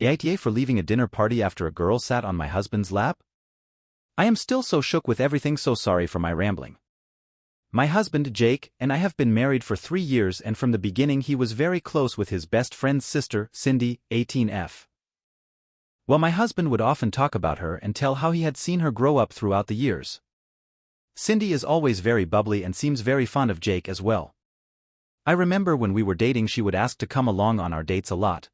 AITA for leaving a dinner party after a girl sat on my husband's lap? I am still so shook with everything, so sorry for my rambling. My husband, Jake, and I have been married for 3 years, and from the beginning he was very close with his best friend's sister, Cindy, 18F. Well, my husband would often talk about her and tell how he had seen her grow up throughout the years. Cindy is always very bubbly and seems very fond of Jake as well. I remember when we were dating she would ask to come along on our dates a lot.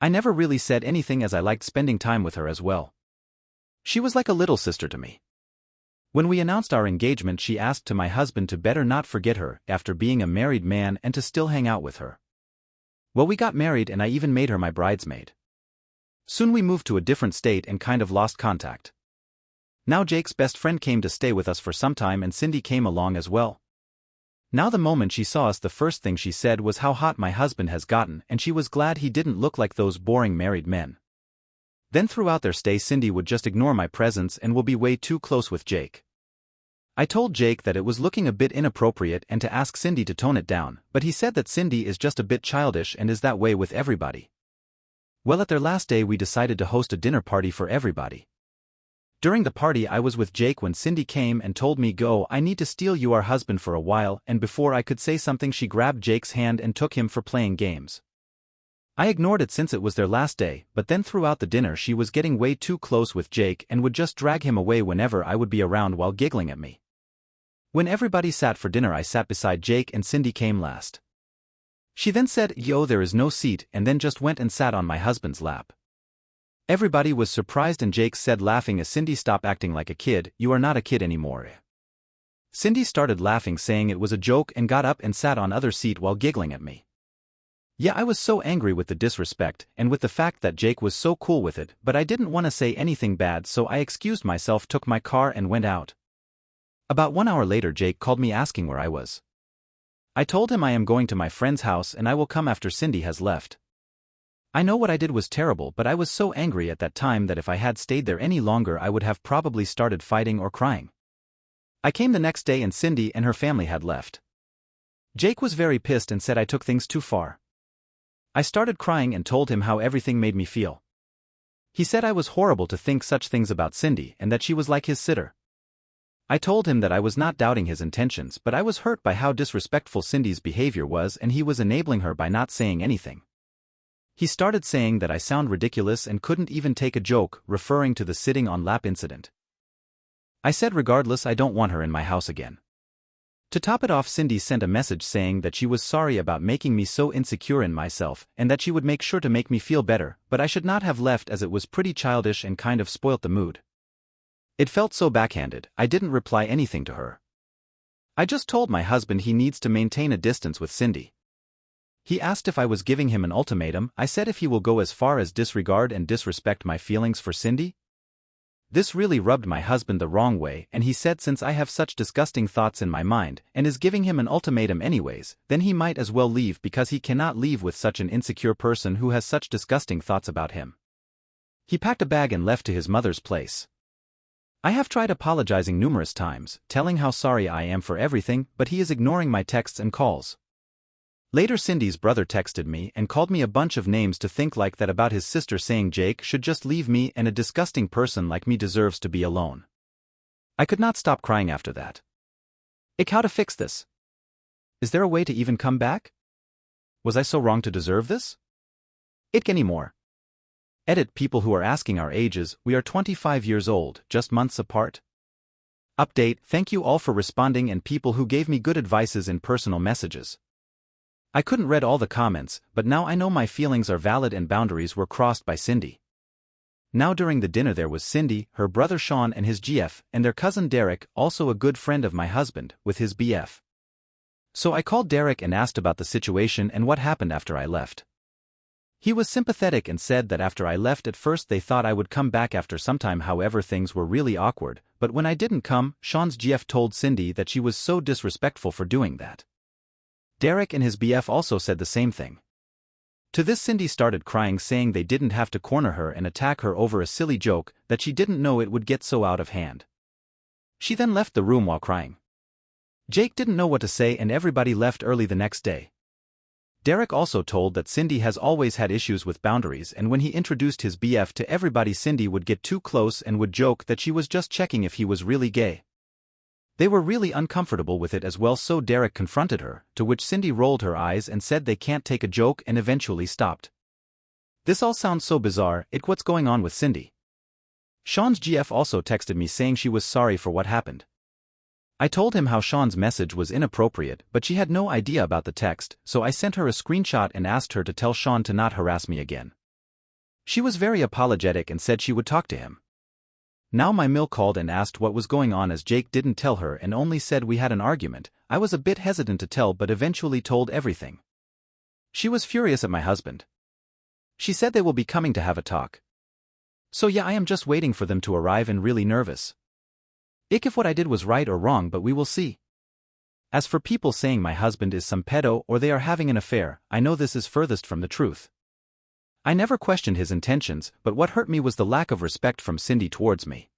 I never really said anything as I liked spending time with her as well. She was like a little sister to me. When we announced our engagement, she asked to my husband to better not forget her after being a married man and to still hang out with her. Well, we got married and I even made her my bridesmaid. Soon we moved to a different state and kind of lost contact. Now Jake's best friend came to stay with us for some time and Cindy came along as well. Now the moment she saw us, the first thing she said was how hot my husband has gotten, and she was glad he didn't look like those boring married men. Then throughout their stay Cindy would just ignore my presence and will be way too close with Jake. I told Jake that it was looking a bit inappropriate and to ask Cindy to tone it down, but he said that Cindy is just a bit childish and is that way with everybody. Well, at their last day we decided to host a dinner party for everybody. During the party I was with Jake when Cindy came and told me, "Go, I need to steal you our husband for a while," and before I could say something she grabbed Jake's hand and took him for playing games. I ignored it since it was their last day, but then throughout the dinner she was getting way too close with Jake and would just drag him away whenever I would be around while giggling at me. When everybody sat for dinner I sat beside Jake and Cindy came last. She then said, "Yo, there is no seat," and then just went and sat on my husband's lap. Everybody was surprised and Jake said laughing as Cindy, "Stop acting like a kid, you are not a kid anymore." Cindy started laughing saying it was a joke and got up and sat on other seat while giggling at me. Yeah, I was so angry with the disrespect and with the fact that Jake was so cool with it, but I didn't want to say anything bad, so I excused myself, took my car and went out. About 1 hour later Jake called me asking where I was. I told him I am going to my friend's house and I will come after Cindy has left. I know what I did was terrible, but I was so angry at that time that if I had stayed there any longer I would have probably started fighting or crying. I came the next day and Cindy and her family had left. Jake was very pissed and said I took things too far. I started crying and told him how everything made me feel. He said I was horrible to think such things about Cindy and that she was like his sitter. I told him that I was not doubting his intentions, but I was hurt by how disrespectful Cindy's behavior was and he was enabling her by not saying anything. He started saying that I sound ridiculous and couldn't even take a joke, referring to the sitting on lap incident. I said regardless I don't want her in my house again. To top it off, Cindy sent a message saying that she was sorry about making me so insecure in myself and that she would make sure to make me feel better, but I should not have left as it was pretty childish and kind of spoilt the mood. It felt so backhanded. I didn't reply anything to her. I just told my husband he needs to maintain a distance with Cindy. He asked if I was giving him an ultimatum. I said if he will go as far as disregard and disrespect my feelings for Cindy. This really rubbed my husband the wrong way, and he said since I have such disgusting thoughts in my mind and is giving him an ultimatum anyways, then he might as well leave because he cannot leave with such an insecure person who has such disgusting thoughts about him. He packed a bag and left to his mother's place. I have tried apologizing numerous times, telling how sorry I am for everything, but he is ignoring my texts and calls. Later Cindy's brother texted me and called me a bunch of names to think like that about his sister, saying Jake should just leave me and a disgusting person like me deserves to be alone. I could not stop crying after that. How to fix this? Is there a way to even come back? Was I so wrong to deserve this? Anymore. Edit. People who are asking our ages, we are 25 years old, just months apart. Update. Thank you all for responding and people who gave me good advices in personal messages. I couldn't read all the comments, but now I know my feelings are valid and boundaries were crossed by Cindy. Now during the dinner there was Cindy, her brother Sean and his GF, and their cousin Derek, also a good friend of my husband, with his BF. So I called Derek and asked about the situation and what happened after I left. He was sympathetic and said that after I left at first they thought I would come back after some time, however things were really awkward, but when I didn't come, Sean's GF told Cindy that she was so disrespectful for doing that. Derek and his BF also said the same thing. To this Cindy started crying saying they didn't have to corner her and attack her over a silly joke, that she didn't know it would get so out of hand. She then left the room while crying. Jake didn't know what to say and everybody left early the next day. Derek also told that Cindy has always had issues with boundaries, and when he introduced his BF to everybody, Cindy would get too close and would joke that she was just checking if he was really gay. They were really uncomfortable with it as well, so Derek confronted her, to which Cindy rolled her eyes and said they can't take a joke and eventually stopped. This all sounds so bizarre. What's going on with Cindy? Sean's GF also texted me saying she was sorry for what happened. I told him how Sean's message was inappropriate, but she had no idea about the text, so I sent her a screenshot and asked her to tell Sean to not harass me again. She was very apologetic and said she would talk to him. Now my Mill called and asked what was going on, as Jake didn't tell her and only said we had an argument. I was a bit hesitant to tell but eventually told everything. She was furious at my husband. She said they will be coming to have a talk. So yeah, I am just waiting for them to arrive and really nervous. If what I did was right or wrong, but we will see. As for people saying my husband is some pedo or they are having an affair, I know this is furthest from the truth. I never questioned his intentions, but what hurt me was the lack of respect from Cindy towards me.